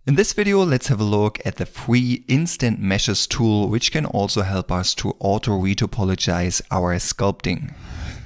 In this video, let's have a look at the free Instant Meshes tool, which can also help us to auto-retopologize our sculpting.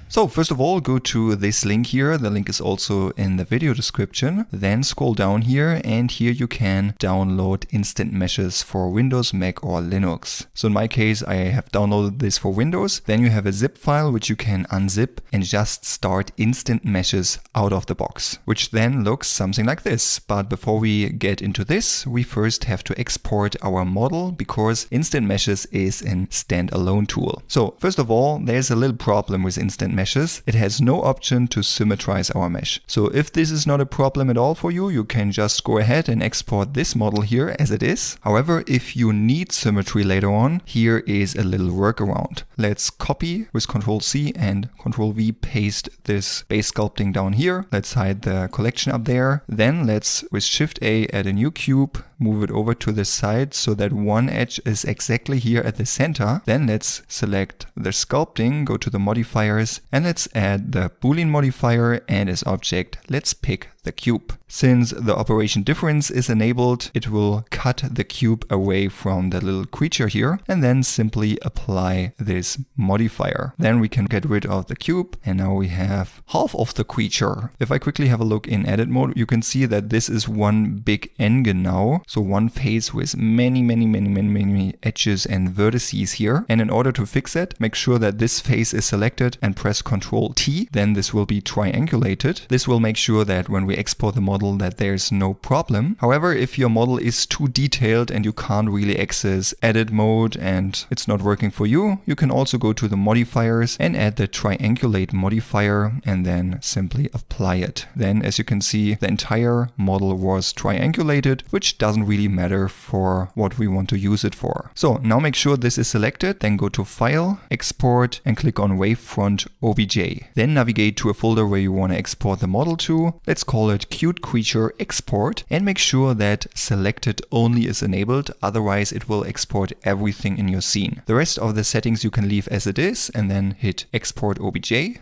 So first of all, go to this link here. The link is also in the video description. Then scroll down here and here you can download Instant Meshes for Windows, Mac or Linux. So in my case, I have downloaded this for Windows. Then you have a zip file which you can unzip and just start Instant Meshes out of the box, which then looks something like this. But before we get into this, we first have to export our model because Instant Meshes is a standalone tool. So first of all, there's a little problem with Instant Meshes. It has no option to symmetrize our mesh. So if this is not a problem at all for you, you can just go ahead and export this model here as it is. However, if you need symmetry later on, here is a little workaround. Let's copy with Ctrl+C and Ctrl+V paste this base sculpting down here. Let's hide the collection up there. Then let's with Shift-A add a new cube, move it over to the side so that one edge is exactly here at the center. Then let's select the sculpting, go to the modifiers, and let's add the Boolean modifier, and as object, let's pick the cube. Since the operation difference is enabled, it will cut the cube away from the little creature here and then simply apply this modifier. Then we can get rid of the cube and now we have half of the creature. If I quickly have a look in edit mode, you can see that this is one big N-gon now. So one face with many edges and vertices here. And in order to fix it, make sure that this face is selected and press Ctrl+T. Then this will be triangulated. This will make sure that when we export the model that there's no problem. However, if your model is too detailed and you can't really access edit mode and it's not working for you, you can also go to the modifiers and add the triangulate modifier and then simply apply it. Then as you can see, the entire model was triangulated, which doesn't really matter for what we want to use it for. So now make sure this is selected, then go to File, Export and click on Wavefront OBJ. Then navigate to a folder where you want to export the model to. Let's call it Cute Creature Export and make sure that selected only is enabled, otherwise it will export everything in your scene. The rest of the settings you can leave as it is and then hit Export OBJ.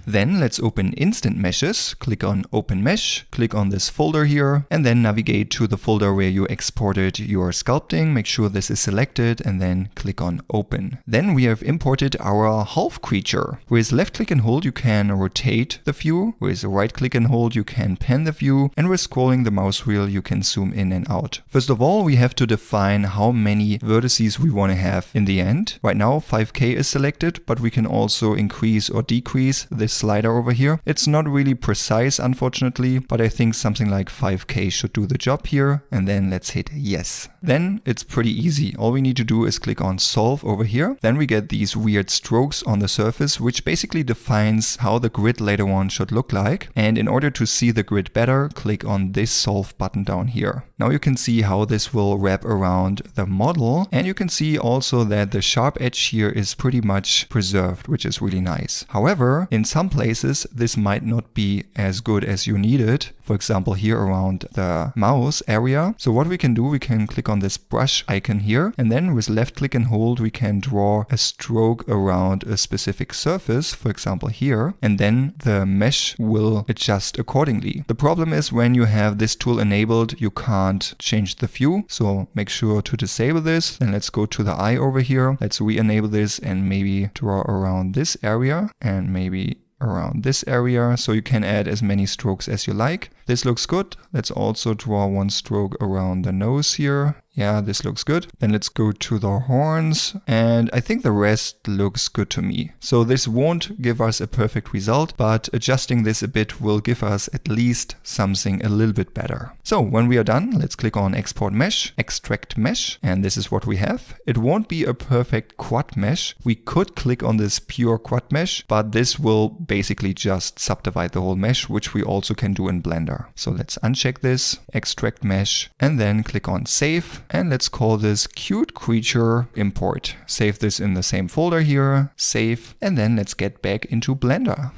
Then let's open Instant Meshes, click on Open Mesh, click on this folder here, and then navigate to the folder where you exported your sculpting. Make sure this is selected and then click on Open. Then we have imported our half creature. With left click and hold, you can rotate the view. With right click and hold, you can pan the view. And with scrolling the mouse wheel, you can zoom in and out. First of all, we have to define how many vertices we want to have in the end. Right now, 5K is selected, but we can also increase or decrease this slider over here. It's not really precise, unfortunately, but I think something like 5K should do the job here. And then let's hit yes. Then it's pretty easy. All we need to do is click on solve over here. Then we get these weird strokes on the surface, which basically defines how the grid later on should look like. And in order to see the grid better, click on this solve button down here. Now you can see how this will wrap around the model. And you can see also that the sharp edge here is pretty much preserved, which is really nice. However, in some places, this might not be as good as you need it. For example, here around the mouse area. So what we can do, we can click on this brush icon here. And then with left click and hold, we can draw a stroke around a specific surface, for example here. And then the mesh will adjust accordingly. The problem is when you have this tool enabled, you can't change the view. So make sure to disable this. Then let's go to the eye over here. Let's re-enable this and maybe draw around this area and maybe around this area, so you can add as many strokes as you like. This looks good. Let's also draw one stroke around the nose here. Yeah, this looks good. Then let's go to the horns and I think the rest looks good to me. So this won't give us a perfect result, but adjusting this a bit will give us at least something a little bit better. So when we are done, let's click on Export Mesh, Extract Mesh, and this is what we have. It won't be a perfect quad mesh. We could click on this pure quad mesh, but this will basically just subdivide the whole mesh, which we also can do in Blender. So let's uncheck this, Extract Mesh, and then click on Save. And let's call this Cute Creature Import. Save this in the same folder here, save, and then let's get back into Blender.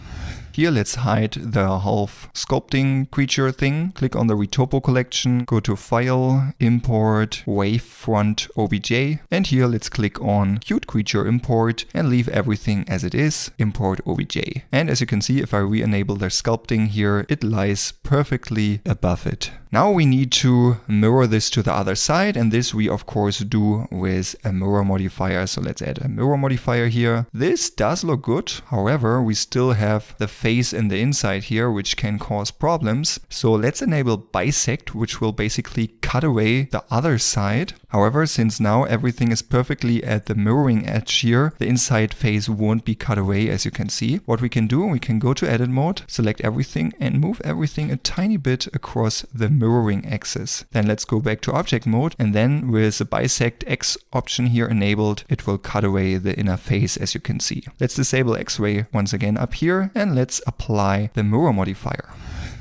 Here let's hide the half sculpting creature thing. Click on the retopo collection, go to File, Import, Wavefront OBJ, and here let's click on Cute Creature Import and leave everything as it is, Import OBJ. And as you can see, if I re-enable the sculpting here, it lies perfectly above it. Now we need to mirror this to the other side, and this we of course do with a mirror modifier. So let's add a mirror modifier here. This does look good. However, we still have the face in the inside here, which can cause problems. So let's enable bisect, which will basically cut away the other side. However, since now everything is perfectly at the mirroring edge here, the inside face won't be cut away, as you can see. What we can do, we can go to edit mode, select everything and move everything a tiny bit across the mirroring axis. Then let's go back to object mode, and then with the bisect X option here enabled, it will cut away the inner face, as you can see. Let's disable X-ray once again up here, and let's apply the mirror modifier.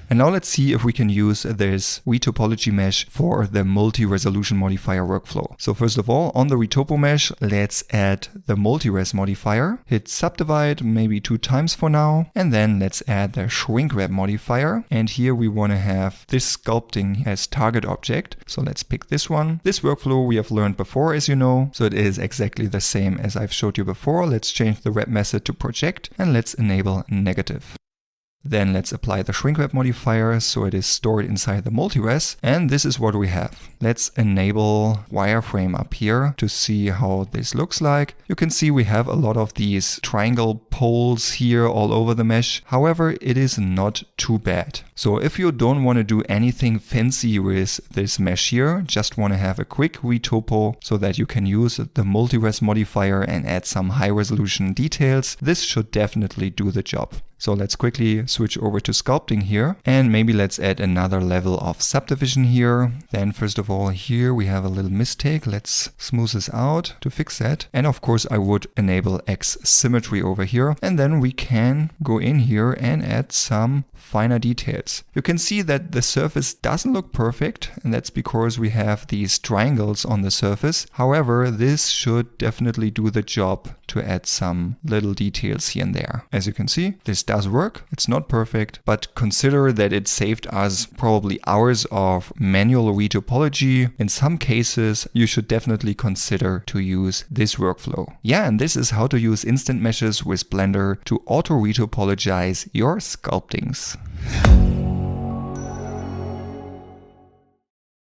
And now let's see if we can use this retopology mesh for the multi-resolution modifier workflow. So first of all, on the retopo mesh, let's add the multi-res modifier. Hit subdivide maybe 2 times for now. And then let's add the shrink wrap modifier. And here we want to have this sculpting as target object. So let's pick this one. This workflow we have learned before, as you know. So it is exactly the same as I've showed you before. Let's change the wrap method to project and let's enable negative. Then let's apply the shrink wrap modifier so it is stored inside the multi-res, and this is what we have. Let's enable wireframe up here to see how this looks like. You can see we have a lot of these triangle poles here all over the mesh. However, it is not too bad. So if you don't want to do anything fancy with this mesh here, just want to have a quick retopo so that you can use the multi-res modifier and add some high resolution details, this should definitely do the job. So let's quickly switch over to sculpting here, and maybe let's add another level of subdivision here. Then first of all, here we have a little mistake. Let's smooth this out to fix that. And of course I would enable X symmetry over here, and then we can go in here and add some finer details. You can see that the surface doesn't look perfect, and that's because we have these triangles on the surface. However, this should definitely do the job to add some little details here and there. As you can see, this does work. It's not perfect, but consider that it saved us probably hours of manual retopology. In some cases, you should definitely consider to use this workflow. Yeah, and this is how to use instant meshes with Blender to auto retopologize your sculptings.